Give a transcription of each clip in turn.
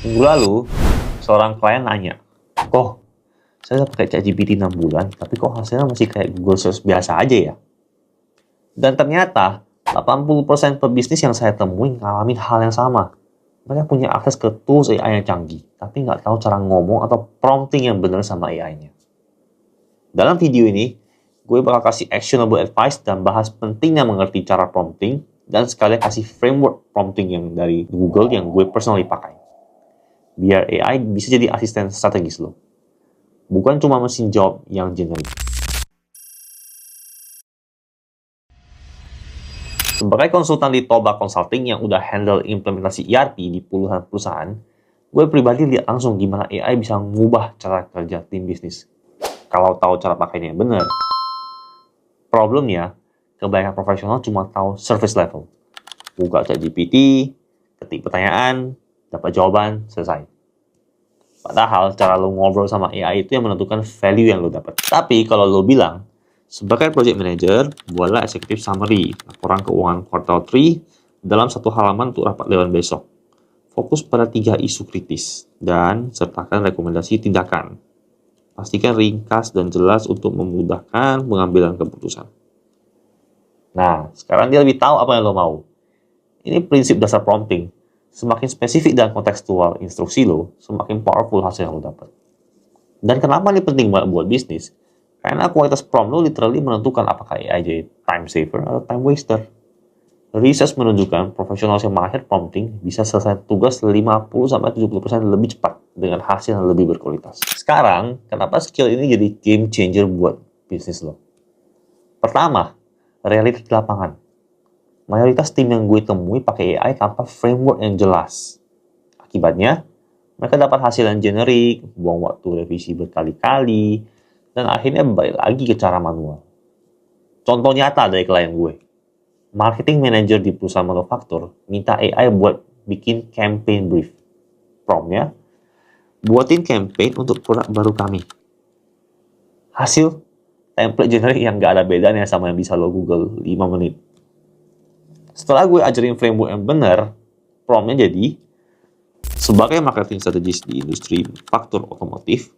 Minggu lalu, seorang klien nanya, "Kok, saya udah pakai ChatGPT 6 bulan, tapi kok hasilnya masih kayak Google Search biasa aja ya?" Dan ternyata, 80% pebisnis yang saya temui ngalamin hal yang sama. Mereka punya akses ke tools AI yang canggih, tapi nggak tahu cara ngomong atau prompting yang benar sama AI-nya. Dalam video ini, gue bakal kasih actionable advice dan bahas pentingnya mengerti cara prompting, dan sekalian kasih framework prompting yang dari Google yang gue personally pakai. Biar AI bisa jadi asisten strategis lo. Bukan cuma mesin jawab yang generik. Sebagai konsultan di Toba Consulting yang udah handle implementasi ERP di puluhan perusahaan, gue pribadi lihat langsung gimana AI bisa mengubah cara kerja tim bisnis. Kalau tahu cara pakainya yang benar. Problemnya, kebanyakan profesional cuma tahu surface level. Buka ChatGPT, ketik pertanyaan, dapat jawaban, selesai. Padahal cara lo ngobrol sama AI itu yang menentukan value yang lo dapat. Tapi kalau lo bilang, sebagai project manager, buatlah executive summary, laporan keuangan kuartal 3 dalam satu halaman untuk rapat dewan besok. Fokus pada 3 isu kritis, dan sertakan rekomendasi tindakan. Pastikan ringkas dan jelas untuk memudahkan pengambilan keputusan. Nah, sekarang dia lebih tahu apa yang lo mau. Ini prinsip dasar prompting. Semakin spesifik dan kontekstual instruksi lo, semakin powerful hasil yang lo dapat. Dan kenapa ini penting buat bisnis? Karena kualitas prompt lo literally menentukan apakah AI jadi time saver atau time waster. Research menunjukkan profesional yang mahir prompting bisa selesai tugas 50-70% lebih cepat dengan hasil yang lebih berkualitas. Sekarang, kenapa skill ini jadi game changer buat bisnis lo? Pertama, realitas di lapangan. Mayoritas tim yang gue temui pakai AI tanpa framework yang jelas. Akibatnya, mereka dapat hasil yang generik, buang waktu revisi berkali-kali, dan akhirnya balik lagi ke cara manual. Contoh nyata dari klien gue. Marketing manager di perusahaan manufaktur minta AI buat bikin campaign brief. Promptnya, buatin campaign untuk produk baru kami. Hasil, template generik yang gak ada bedanya sama yang bisa lo Google 5 menit. Setelah gue ajarin framework yang benar, promptnya jadi, sebagai marketing strategis di industri faktur otomotif,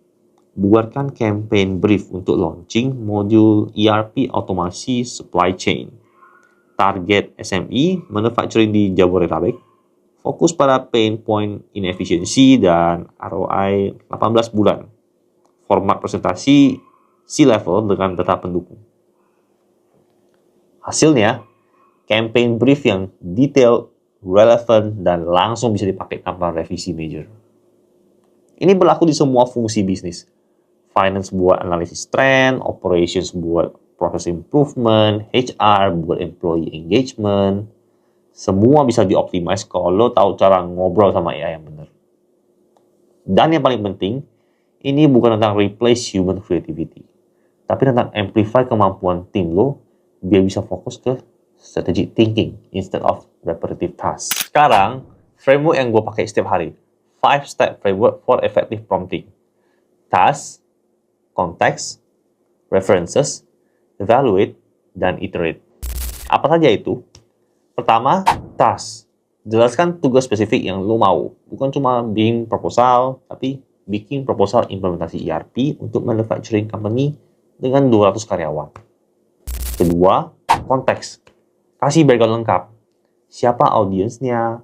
buatkan campaign brief untuk launching modul ERP otomasi supply chain. Target SME manufacturing di Jabodetabek, fokus pada pain point inefisiensi dan ROI 18 bulan. Format presentasi C-level dengan data pendukung. Hasilnya, campaign brief yang detail, relevan, dan langsung bisa dipakai tanpa revisi major. Ini berlaku di semua fungsi bisnis. Finance buat analisis trend, operations buat process improvement, HR buat employee engagement. Semua bisa dioptimize kalau lo tahu cara ngobrol sama AI yang benar. Dan yang paling penting, ini bukan tentang replace human creativity, tapi tentang amplify kemampuan tim lo biar bisa fokus ke strategic thinking instead of repetitive tasks. Sekarang, framework yang gue pakai setiap hari. 5-step framework for effective prompting. Task, context, references, evaluate, dan iterate. Apa saja itu? Pertama, task. Jelaskan tugas spesifik yang lo mau. Bukan cuma bikin proposal, tapi bikin proposal implementasi ERP untuk manufacturing company dengan 200 karyawan. Kedua, konteks. Kasih background lengkap. Siapa audiensnya,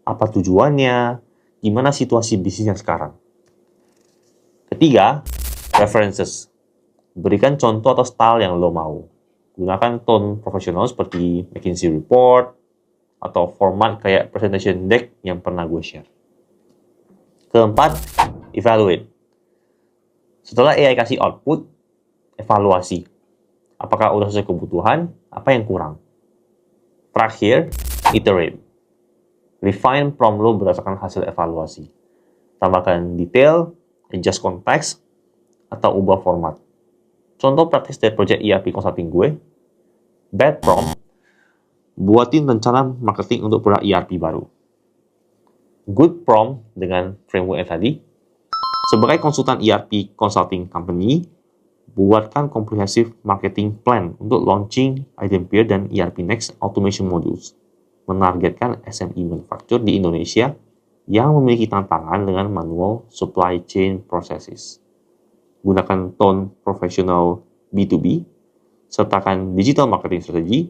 apa tujuannya, gimana situasi bisnisnya sekarang. Ketiga, references. Berikan contoh atau style yang lo mau. Gunakan tone profesional seperti McKinsey Report atau format kayak presentation deck yang pernah gue share. Keempat, evaluate. Setelah AI kasih output, evaluasi. Apakah udah sesuai kebutuhan, apa yang kurang. Terakhir, iterate. Refine prompt lo berdasarkan hasil evaluasi. Tambahkan detail, adjust konteks, atau ubah format. Contoh praktis dari project ERP consulting gue, bad prompt, buatin rencana marketing untuk produk ERP baru. Good prompt dengan framework yang tadi, sebagai konsultan ERP consulting company, buatkan comprehensive marketing plan untuk launching Idempeer dan ERP Next automation modules. Menargetkan SME manufacturer di Indonesia yang memiliki tantangan dengan manual supply chain processes. Gunakan tone professional B2B, sertakan digital marketing strategy,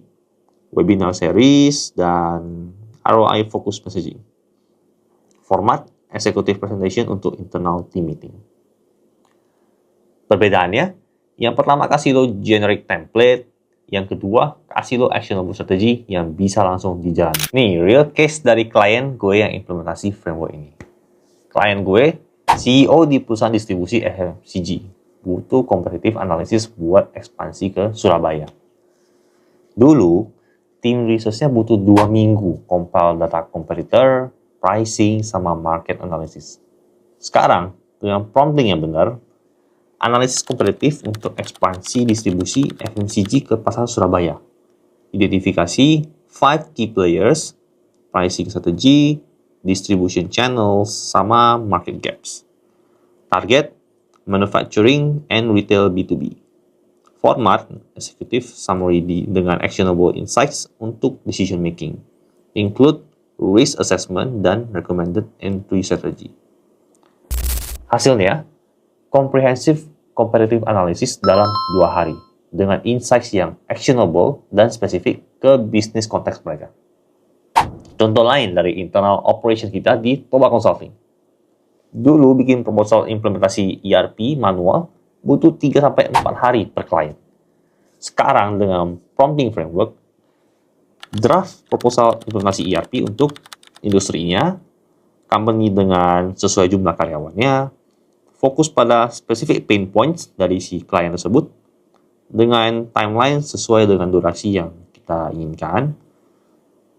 webinar series, dan ROI focus messaging. Format executive presentation untuk internal team meeting. Perbedaannya, yang pertama kasih lo generic template, yang kedua kasih lo actionable strategi yang bisa langsung dijalani. Nih, real case dari klien gue yang implementasi framework ini. Klien gue, CEO di perusahaan distribusi FMCG, butuh competitive analysis buat ekspansi ke Surabaya. Dulu, tim research-nya butuh 2 minggu compile data competitor, pricing, sama market analysis. Sekarang, dengan prompting yang benar, analisis kompetitif untuk ekspansi distribusi FMCG ke pasar Surabaya. Identifikasi 5 key players, pricing strategy, distribution channels, sama market gaps. Target, manufacturing and retail B2B. Format, executive summary dengan actionable insights untuk decision making. Include risk assessment dan recommended entry strategy. Hasilnya, comprehensive competitive analysis dalam 2 hari dengan insights yang actionable dan spesifik ke bisnis konteks mereka. Contoh lain dari internal operation kita di Toba Consulting. Dulu bikin proposal implementasi ERP manual butuh 3-4 hari per klien. Sekarang dengan prompting framework, draft proposal implementasi ERP untuk industrinya, company dengan sesuai jumlah karyawannya, fokus pada specific pain points dari si klien tersebut dengan timeline sesuai dengan durasi yang kita inginkan,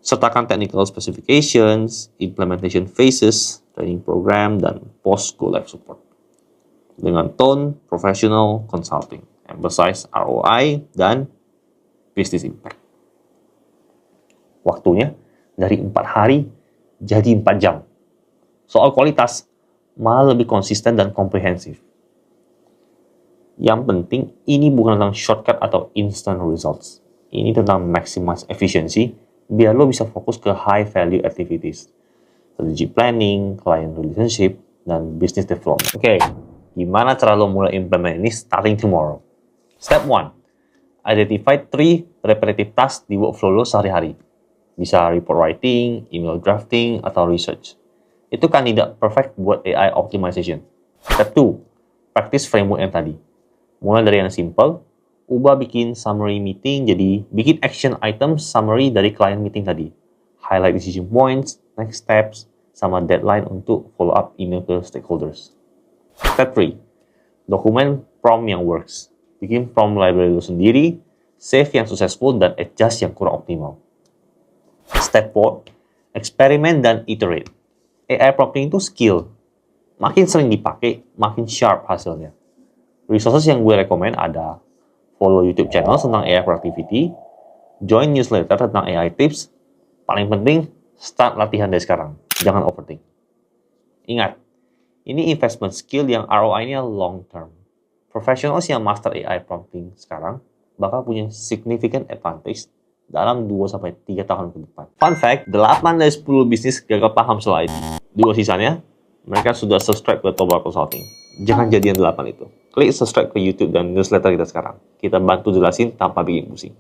sertakan technical specifications, implementation phases, training program, dan post-go-live support. Dengan tone professional consulting, emphasize ROI dan business impact. Waktunya dari 4 hari jadi 4 jam. Soal kualitas, malah lebih konsisten dan komprehensif. Yang penting, ini bukan tentang shortcut atau instant results. Ini tentang maximize efficiency, biar lo bisa fokus ke high value activities. Strategy planning, client relationship, dan business development. Oke, gimana cara lo mulai implement ini starting tomorrow? Step 1. Identify 3 repetitive tasks di workflow lo sehari-hari. Bisa report writing, email drafting, atau research. Itu kandidat perfect buat AI optimization. Step 2, practice framework yang tadi. Mulai dari yang simple, ubah bikin summary meeting jadi bikin action items summary dari client meeting tadi. Highlight decision points, next steps, sama deadline untuk follow up email ke stakeholders. Step 3, dokumen prompt yang works. Bikin prompt library lo sendiri, save yang successful dan adjust yang kurang optimal. Step 4, eksperimen dan iterate. AI prompting itu skill. Makin sering dipakai, makin sharp hasilnya. Resources yang gue rekomend ada follow YouTube channel tentang AI productivity, join newsletter tentang AI tips, paling penting, start latihan dari sekarang. Jangan overthink. Ingat, ini investment skill yang ROI-nya long term. Professionals yang master AI prompting sekarang bakal punya significant advantage dalam 2-3 tahun ke depan. Fun fact, 8 dari 10 bisnis gagal paham soal itu. 2 sisanya, mereka sudah subscribe ke Toba Consulting. Jangan jadian 8 itu. Klik subscribe ke YouTube dan newsletter kita sekarang. Kita bantu jelasin tanpa bikin pusing.